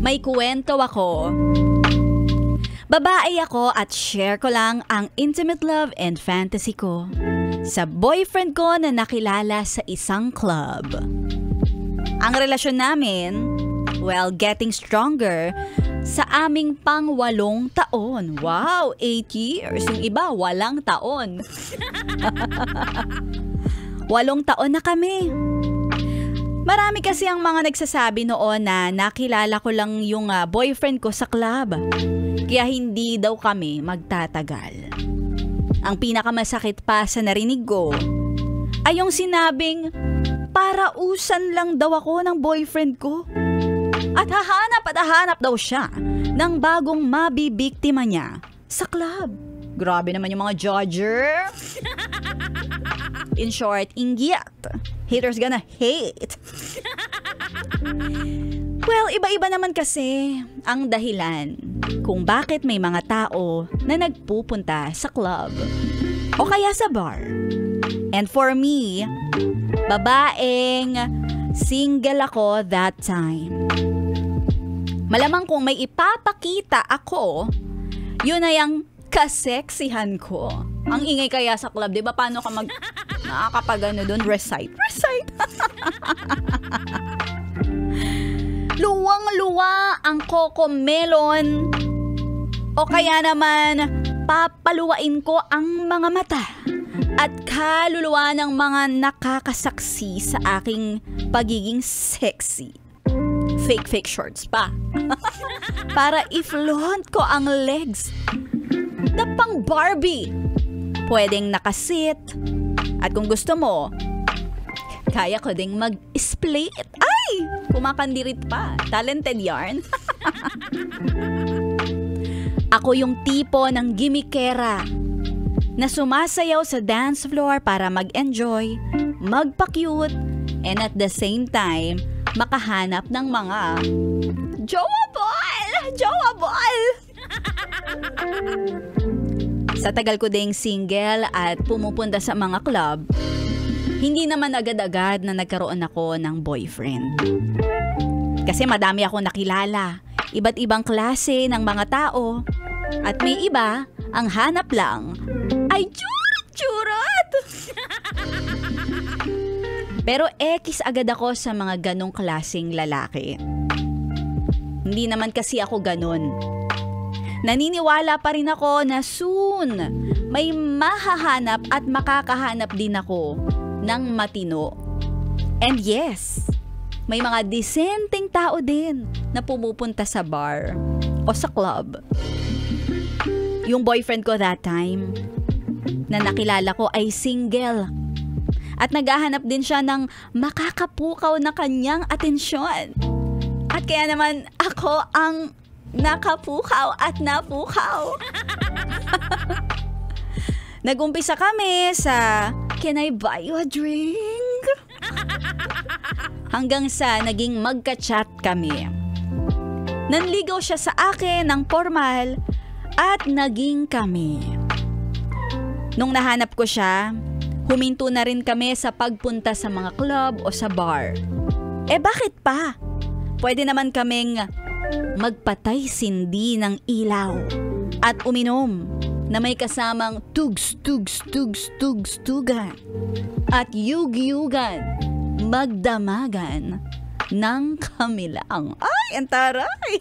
May kwento ako. Babae ako at share ko lang ang intimate love and fantasy ko sa boyfriend ko na nakilala sa isang club. Ang relasyon namin, well, getting stronger sa aming pang-8 taon. Wow, 8 years. Yung iba, 8 taon. 8 taon na kami. Marami kasi ang mga nagsasabi noon na nakilala ko lang yung boyfriend ko sa club. Kaya hindi daw kami magtatagal. Ang pinakamasakit pa sa narinig ko ay yung sinabing parausan lang daw ako ng boyfriend ko. At hahanap daw siya ng bagong mabibiktima niya sa club. Grabe naman yung mga judger. In short, inggit. Haters gonna hate. Well, iba-iba naman kasi ang dahilan kung bakit may mga tao na nagpupunta sa club o kaya sa bar. And for me, babaeng single ako that time. Malamang kung may ipapakita ako, yun ay ang kaseksihan ko. Ang ingay kaya sa club, di ba? Paano ka nakakapagano doon? Recite. Luwang-luwa ang Coco Melon. O kaya naman, papaluwain ko ang mga mata at kaluluwa ng mga nakakasaksi sa aking pagiging sexy. Fake shorts pa. Para i-flaunt ko ang legs na pang Barbie. Pwedeng nakasit. At kung gusto mo, kaya ko ding mag-split. Ay! Kumakandirit pa. Talented yarn. Ako yung tipo ng gimikera na sumasayaw sa dance floor para mag-enjoy, magpa-cute, and at the same time, makahanap ng mga jowa ball! Sa tagal ko ding single at pumupunta sa mga club, hindi naman agad-agad na nagkaroon ako ng boyfriend. Kasi madami akong nakilala, iba't ibang klase ng mga tao, at may iba, ang hanap lang ay churot! Pero ekis agad ako sa mga ganong klaseng lalaki. Hindi naman kasi ako ganon. Naniniwala pa rin ako na soon may mahahanap at makakahanap din ako ng matino. And yes, may mga disenteng tao din na pumupunta sa bar o sa club. Yung boyfriend ko that time na nakilala ko ay single. At naghahanap din siya ng makakapukaw na kanyang atensyon. At kaya naman ako ang nakapukaw at napukaw. Nag-umpisa kami sa, "Can I buy you a drink?" Hanggang sa naging magka-chat kami. Nanligaw siya sa akin ng formal at naging kami. Nung nahanap ko siya, huminto na rin kami sa pagpunta sa mga club o sa bar. Bakit pa? Pwede naman kaming magpatay sindi ng ilaw at uminom na may kasamang tugs-tugan at yug-yugan, magdamagan ng kamilang. Ay, ang taray!